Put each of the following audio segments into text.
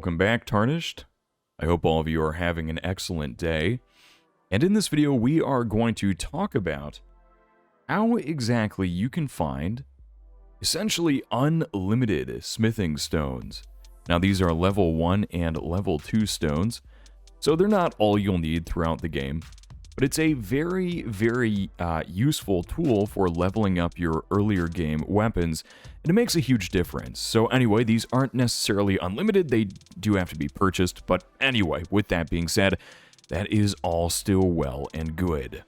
Welcome back, Tarnished. I hope all of you are having an excellent day. And in this video, we are going to talk about how exactly you can find essentially unlimited smithing stones. Now, these are level 1 and level 2 stones, so they're not all you'll need throughout the game. But it's a very useful tool for leveling up your earlier game weapons, and it makes a huge difference. So anyway, these aren't necessarily unlimited, they do have to be purchased, but anyway, with that being said, that is all still well and good.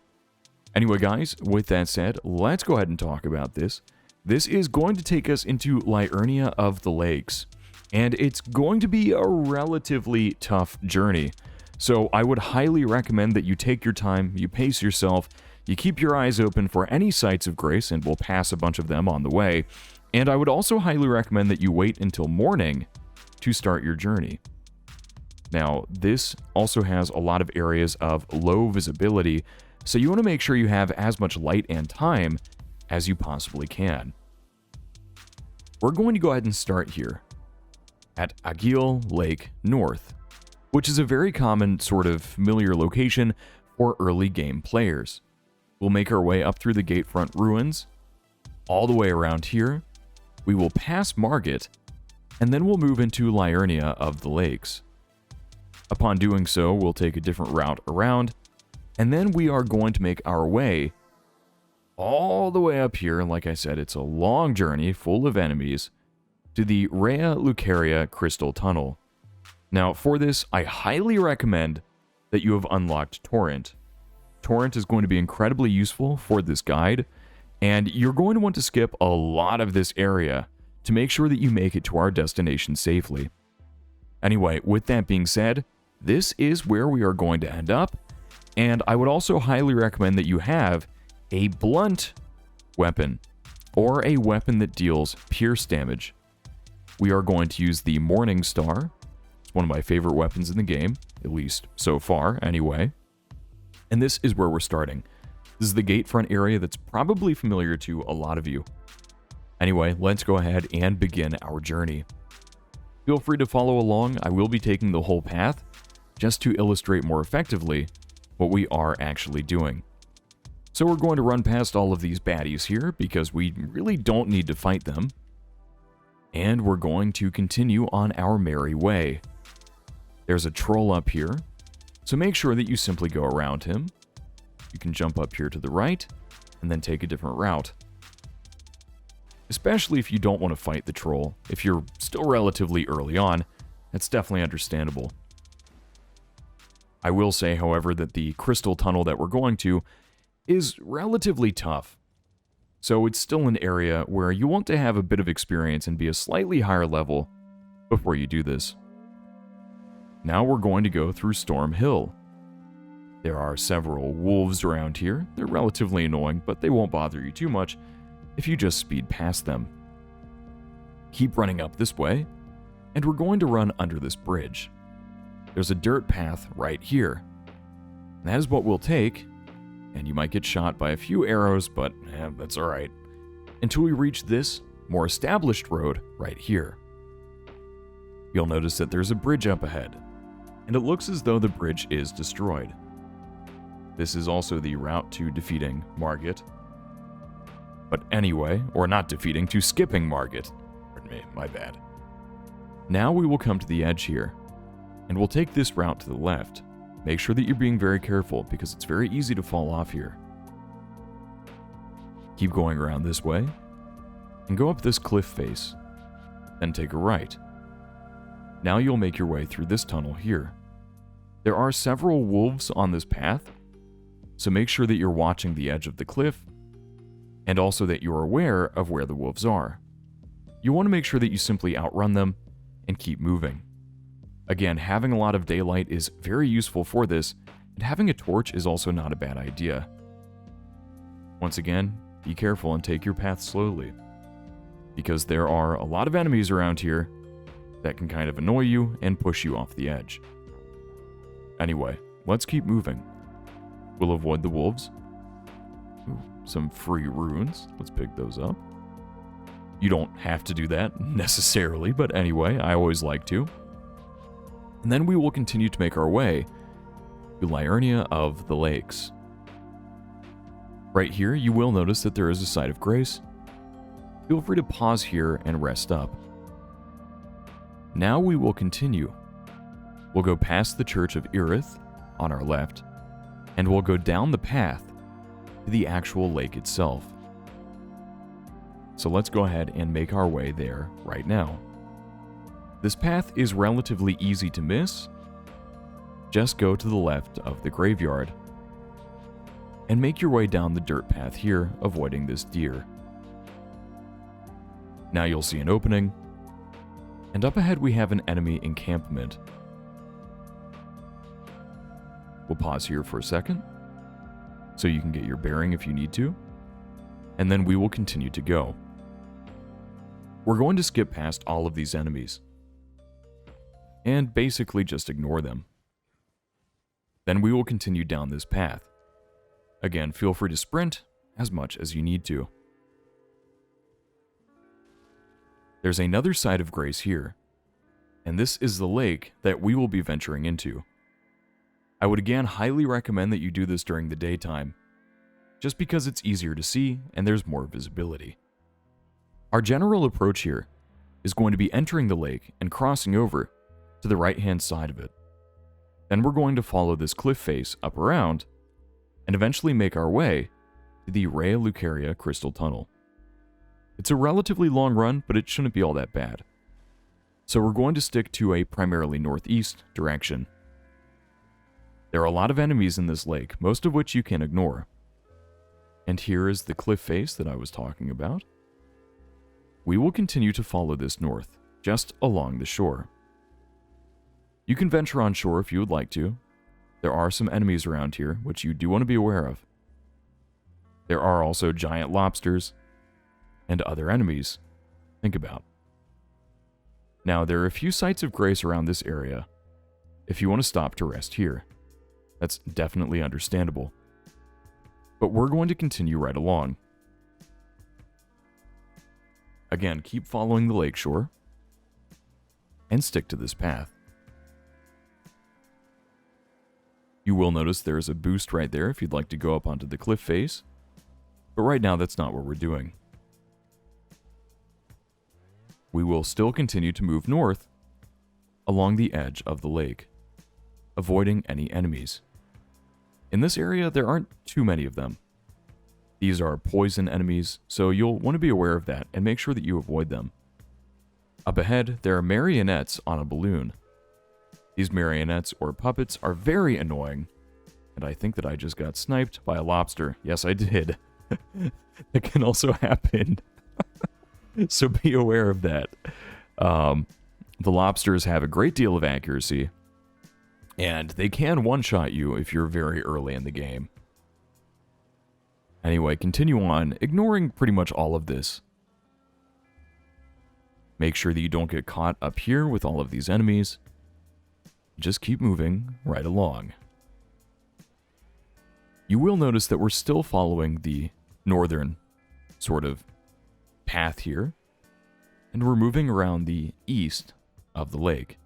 Anyway guys, with that said, let's go ahead and talk about this. This is going to take us into Liurnia of the Lakes, and it's going to be a relatively tough journey. So I would highly recommend that you take your time, you pace yourself, you keep your eyes open for any sights of grace, and we'll pass a bunch of them on the way. And I would also highly recommend that you wait until morning to start your journey. Now, this also has a lot of areas of low visibility, so you want to make sure you have as much light and time as you possibly can. We're going to go ahead and start here at Agil Lake North, which is a very common sort of familiar location for early game players. We'll make our way up through the Gatefront ruins, all the way around here. We will pass Margit, and then we'll move into Liurnia of the Lakes. Upon doing so, we'll take a different route around, and then we are going to make our way all the way up here. Like I said, it's a long journey full of enemies to the Rea Lucaria Crystal Tunnel. Now, for this, I highly recommend that you have unlocked Torrent. Torrent is going to be incredibly useful for this guide, and you're going to want to skip a lot of this area to make sure that you make it to our destination safely. Anyway, with that being said, this is where we are going to end up, and I would also highly recommend that you have a blunt weapon, or a weapon that deals pierce damage. We are going to use the Morning Star. One of my favorite weapons in the game, at least so far, anyway. And this is where we're starting. This is the Gatefront area that's probably familiar to a lot of you. Anyway, let's go ahead and begin our journey. Feel free to follow along. I will be taking the whole path, just to illustrate more effectively what we are actually doing. So we're going to run past all of these baddies here, because we really don't need to fight them. And we're going to continue on our merry way. There's a troll up here, so make sure that you simply go around him. You can jump up here to the right, and then take a different route. Especially if you don't want to fight the troll. If you're still relatively early on, that's definitely understandable. I will say, however, that the crystal tunnel that we're going to is relatively tough. So it's still an area where you want to have a bit of experience and be a slightly higher level before you do this. Now we're going to go through Storm Hill. There are several wolves around here. They're relatively annoying, but they won't bother you too much if you just speed past them. Keep running up this way, and we're going to run under this bridge. There's a dirt path right here. That is what we'll take, and you might get shot by a few arrows, but that's alright. Until we reach this more established road right here. You'll notice that there's a bridge up ahead, and it looks as though the bridge is destroyed. This is also the route to defeating Margit. But anyway, or not defeating, to skipping Margit. Pardon me, my bad. Now we will come to the edge here, and we'll take this route to the left. Make sure that you're being very careful, because it's very easy to fall off here. Keep going around this way, and go up this cliff face, then take a right. Now you'll make your way through this tunnel here. There are several wolves on this path, so make sure that you're watching the edge of the cliff, and also that you're aware of where the wolves are. You want to make sure that you simply outrun them and keep moving. Again, having a lot of daylight is very useful for this, and having a torch is also not a bad idea. Once again, be careful and take your path slowly, because there are a lot of enemies around here that can kind of annoy you and push you off the edge. Anyway, let's keep moving. We'll avoid the wolves. Ooh, some free runes. Let's pick those up. You don't have to do that necessarily, but anyway, I always like to. And then we will continue to make our way to Liurnia of the Lakes. Right here, you will notice that there is a site of grace. Feel free to pause here and rest up. Now we will continue. We'll go past the Church of Irith on our left, and we'll go down the path to the actual lake itself. So let's go ahead and make our way there right now. This path is relatively easy to miss. Just go to the left of the graveyard and make your way down the dirt path here, avoiding this deer. Now you'll see an opening, and up ahead we have an enemy encampment. We'll pause here for a second, so you can get your bearing if you need to, and then we will continue to go. We're going to skip past all of these enemies, and basically just ignore them. Then we will continue down this path. Again, feel free to sprint as much as you need to. There's another site of grace here, and this is the lake that we will be venturing into. I would again highly recommend that you do this during the daytime, just because it's easier to see and there's more visibility. Our general approach here is going to be entering the lake and crossing over to the right-hand side of it. Then we're going to follow this cliff face up around and eventually make our way to the Rea Lucaria Crystal Tunnel. It's a relatively long run, but it shouldn't be all that bad. So we're going to stick to a primarily northeast direction. There are a lot of enemies in this lake, most of which you can ignore. And here is the cliff face that I was talking about. We will continue to follow this north, just along the shore. You can venture on shore if you would like to. There are some enemies around here, which you do want to be aware of. There are also giant lobsters and other enemies. Think about. Now, there are a few sites of grace around this area if you want to stop to rest here. That's definitely understandable. But we're going to continue right along. Again, keep following the lakeshore and stick to this path. You will notice there is a boost right there if you'd like to go up onto the cliff face, but right now that's not what we're doing. We will still continue to move north along the edge of the lake, avoiding any enemies. In this area, there aren't too many of them. These are poison enemies, so you'll want to be aware of that and make sure that you avoid them. Up ahead, there are marionettes on a balloon. These marionettes or puppets are very annoying, and I think that I just got sniped by a lobster. Yes, I did. That can also happen. So be aware of that. The lobsters have a great deal of accuracy, and they can one-shot you if you're very early in the game. Anyway, continue on, ignoring pretty much all of this. Make sure that you don't get caught up here with all of these enemies. Just keep moving right along. You will notice that we're still following the northern sort of path here, and we're moving around the east of the lake.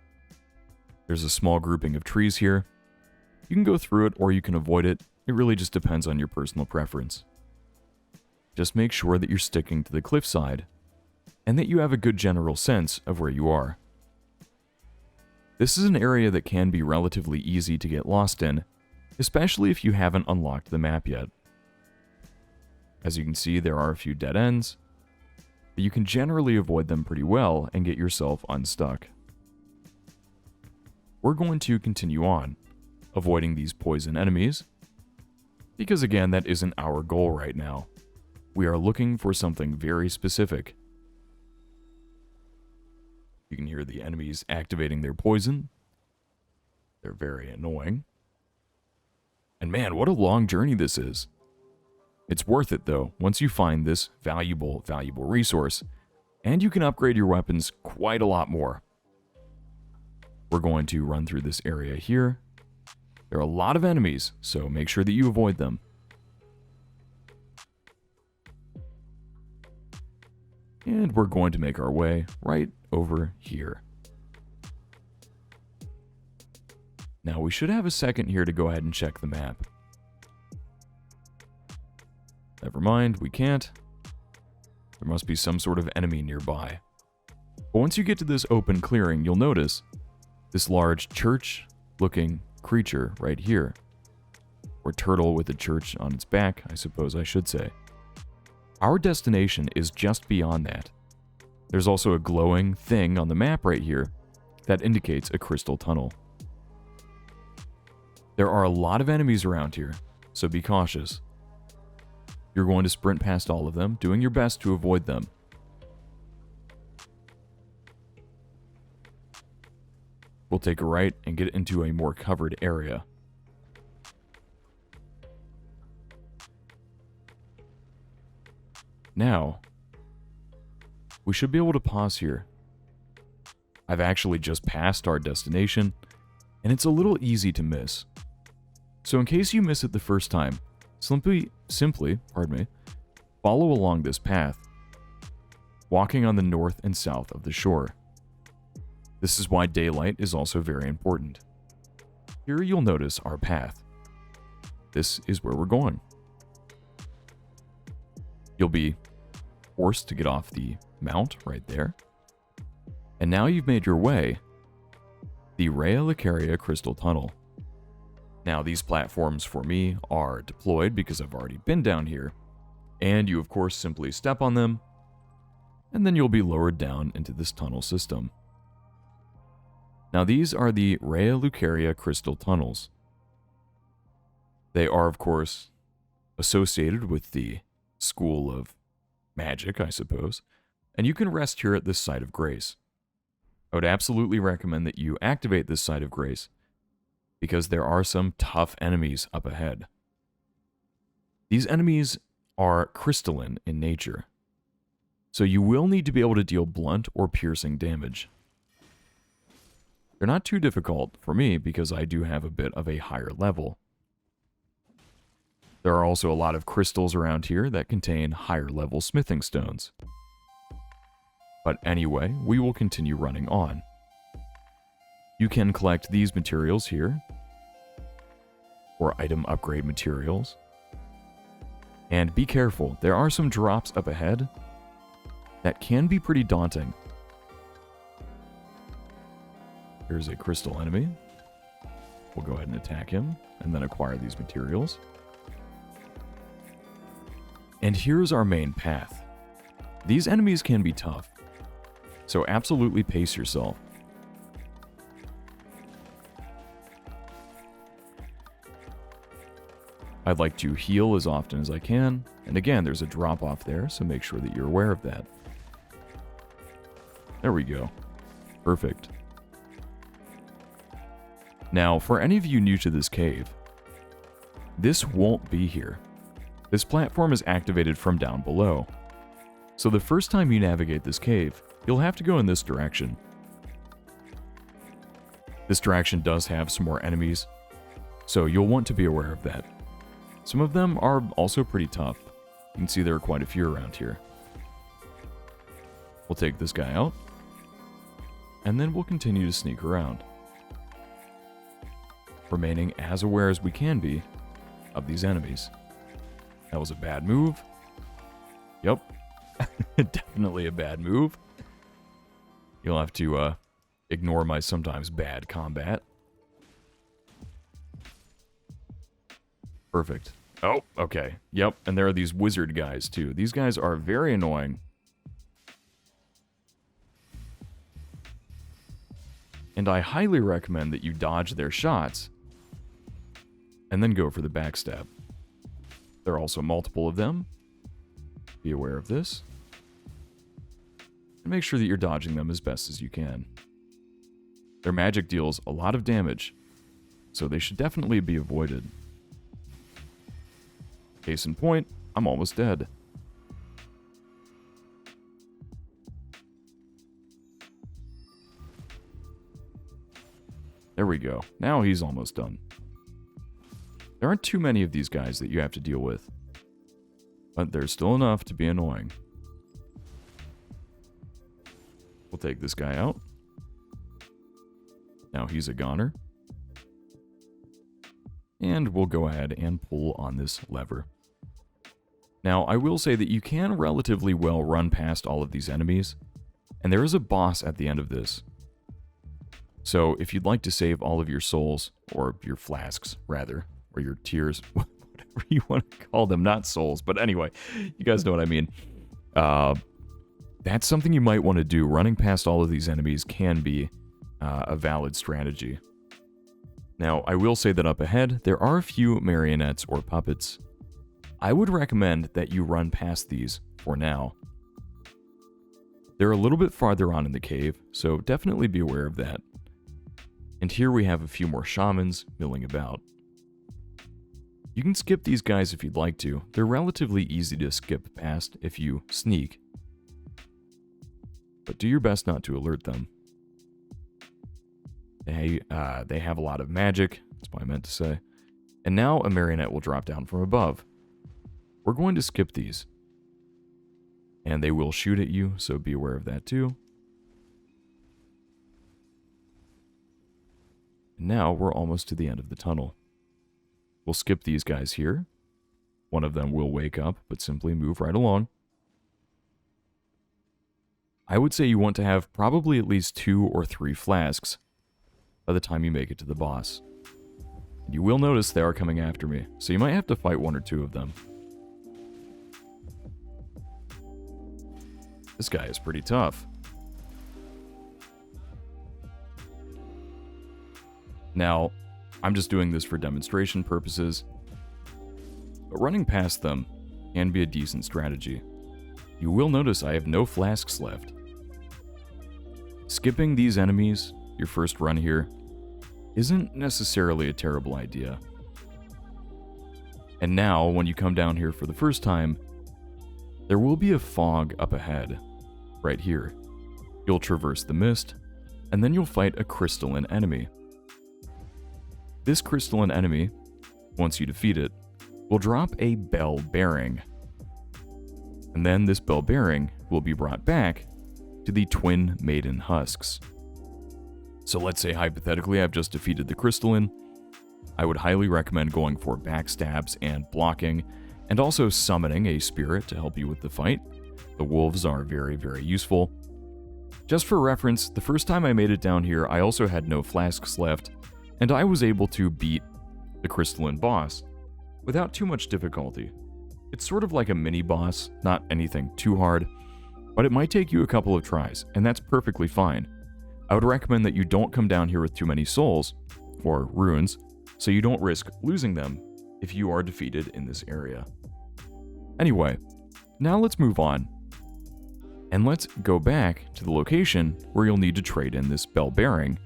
There's a small grouping of trees here. You can go through it or you can avoid it. It really just depends on your personal preference. Just make sure that you're sticking to the cliffside and that you have a good general sense of where you are. This is an area that can be relatively easy to get lost in, especially if you haven't unlocked the map yet. As you can see, there are a few dead ends, but you can generally avoid them pretty well and get yourself unstuck. We're going to continue on, avoiding these poison enemies, because again, that isn't our goal right now. We are looking for something very specific. You can hear the enemies activating their poison. They're very annoying. And man, what a long journey this is. It's worth it though, once you find this valuable resource, and you can upgrade your weapons quite a lot more. We're going to run through this area here. There are a lot of enemies, so make sure that you avoid them. And we're going to make our way right over here. Now, we should have a second here to go ahead and check the map. Never mind, we can't. There must be some sort of enemy nearby. But once you get to this open clearing, you'll notice this large church-looking creature right here. Or turtle with a church on its back, I suppose I should say. Our destination is just beyond that. There's also a glowing thing on the map right here that indicates a crystal tunnel. There are a lot of enemies around here, so be cautious. You're going to sprint past all of them, doing your best to avoid them. We'll take a right and get into a more covered area. Now, we should be able to pause here. I've actually just passed our destination, and it's a little easy to miss. So in case you miss it the first time, simply, follow along this path, walking on the north and south of the shore. This is why daylight is also very important. Here you'll notice our path. This is where we're going. You'll be forced to get off the mount right there. And now you've made your way the Rhea Lucaria Crystal Tunnel. Now these platforms for me are deployed because I've already been down here. And you of course simply step on them, and then you'll be lowered down into this tunnel system. Now these are the Rhea Lucaria Crystal Tunnels. They are of course associated with the School of Magic, I suppose, and you can rest here at this Site of Grace. I would absolutely recommend that you activate this Site of Grace, because there are some tough enemies up ahead. These enemies are crystalline in nature, so you will need to be able to deal blunt or piercing damage. They're not too difficult for me because I do have a bit of a higher level. There are also a lot of crystals around here that contain higher level smithing stones. But anyway, we will continue running on. You can collect these materials here, or item upgrade materials. And be careful, there are some drops up ahead that can be pretty daunting. Here's a crystal enemy. We'll go ahead and attack him, and then acquire these materials. And here's our main path. These enemies can be tough, so absolutely pace yourself. I'd like to heal as often as I can, and again, there's a drop off there, so make sure that you're aware of that. There we go. Perfect. Now, for any of you new to this cave, this won't be here. This platform is activated from down below. So the first time you navigate this cave, you'll have to go in this direction. This direction does have some more enemies, so you'll want to be aware of that. Some of them are also pretty tough. You can see there are quite a few around here. We'll take this guy out, and then we'll continue to sneak around, remaining as aware as we can be of these enemies. That was a bad move. Yep. Definitely a bad move. You'll have to ignore my sometimes bad combat. Perfect. Oh, okay. Yep, and there are these wizard guys too. These guys are very annoying. And I highly recommend that you dodge their shots and then go for the backstab. There are also multiple of them. Be aware of this. And make sure that you're dodging them as best as you can. Their magic deals a lot of damage, so they should definitely be avoided. Case in point, I'm almost dead. There we go. Now he's almost done. There aren't too many of these guys that you have to deal with, but there's still enough to be annoying. We'll take this guy out. Now he's a goner. and we'll go ahead and pull on this lever. Now, I will say that you can relatively well run past all of these enemies, and there is a boss at the end of this. So, if you'd like to save all of your souls, or your flasks, rather, or your tears, whatever you want to call them, not souls, but anyway, you guys know what I mean. That's something you might want to do. Running past all of these enemies can be a valid strategy. Now, I will say that up ahead, there are a few marionettes or puppets. I would recommend that you run past these for now. They're a little bit farther on in the cave, so definitely be aware of that. And here we have a few more shamans milling about. You can skip these guys if you'd like to. They're relatively easy to skip past if you sneak. But do your best not to alert them. They have a lot of magic, that's what I meant to say. And now a marionette will drop down from above. We're going to skip these. And they will shoot at you, so be aware of that too. And now we're almost to the end of the tunnel. We'll skip these guys here. One of them will wake up, but simply move right along. I would say you want to have probably at least 2 or 3 flasks by the time you make it to the boss. And you will notice they are coming after me, so you might have to fight 1 or 2 of them. This guy is pretty tough. Now, I'm just doing this for demonstration purposes, but running past them can be a decent strategy. You will notice I have no flasks left. Skipping these enemies, your first run here, isn't necessarily a terrible idea. And now, when you come down here for the first time, there will be a fog up ahead, right here. You'll traverse the mist, and then you'll fight a crystalline enemy. This crystalline enemy, once you defeat it, will drop a bell bearing. And then this bell bearing will be brought back to the twin maiden husks. So let's say hypothetically I've just defeated the crystalline. I would highly recommend going for backstabs and blocking, and also summoning a spirit to help you with the fight. The wolves are very, very useful. Just for reference, the first time I made it down here, I also had no flasks left, and I was able to beat the crystalline boss without too much difficulty. It's sort of like a mini boss, not anything too hard, but it might take you a couple of tries, and that's perfectly fine. I would recommend that you don't come down here with too many souls, or runes, so you don't risk losing them if you are defeated in this area. Anyway, now let's move on, and let's go back to the location where you'll need to trade in this bell bearing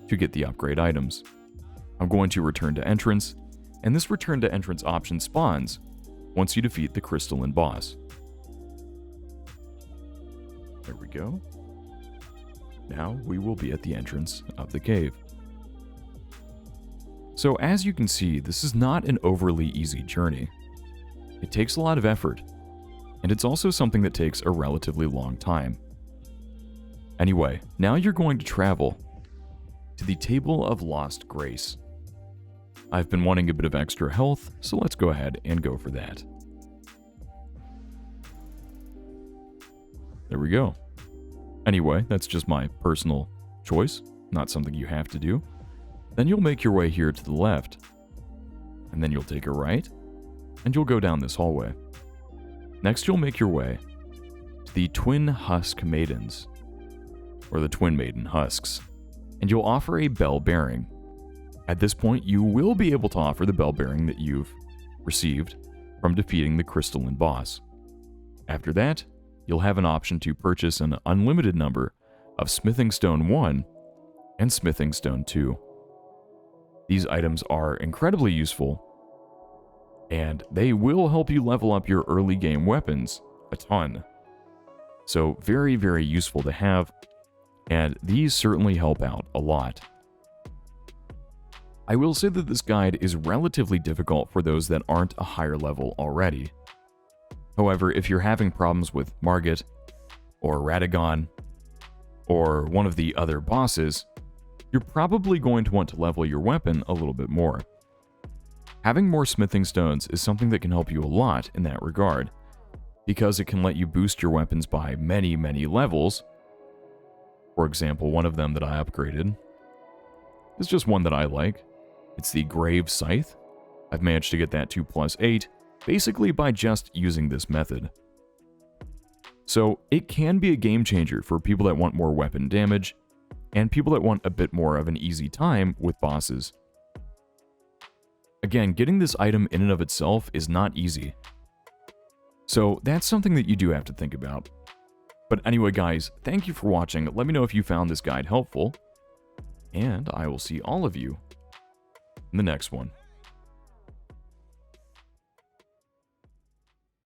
to get the upgrade items. I'm going to return to entrance, and this return to entrance option spawns once you defeat the crystalline boss. There we go. Now we will be at the entrance of the cave. So as you can see, this is not an overly easy journey. It takes a lot of effort, and it's also something that takes a relatively long time. Anyway, now you're going to travel to the Table of Lost Grace. I've been wanting a bit of extra health, so let's go ahead and go for that. There we go. Anyway, that's just my personal choice, not something you have to do. Then you'll make your way here to the left, and then you'll take a right, and you'll go down this hallway. Next, you'll make your way to the Twin Husk Maidens, or the Twin Maiden Husks, and you'll offer a bell bearing. At this point, you will be able to offer the bell bearing that you've received from defeating the crystalline boss. After that, you'll have an option to purchase an unlimited number of Smithing Stone 1 and Smithing Stone 2. These items are incredibly useful, and they will help you level up your early game weapons a ton. So very, very useful to have, and these certainly help out a lot. I will say that this guide is relatively difficult for those that aren't a higher level already. However, if you're having problems with Margit, or Radagon, or one of the other bosses, you're probably going to want to level your weapon a little bit more. Having more smithing stones is something that can help you a lot in that regard, because it can let you boost your weapons by many, many levels. For example, one of them that I upgraded is just one that I like. It's the Grave Scythe. I've managed to get that to +8, basically by just using this method. So it can be a game changer for people that want more weapon damage, and people that want a bit more of an easy time with bosses. Again, getting this item in and of itself is not easy. So that's something that you do have to think about. But anyway, guys, thank you for watching. Let me know if you found this guide helpful, and I will see all of you in the next one.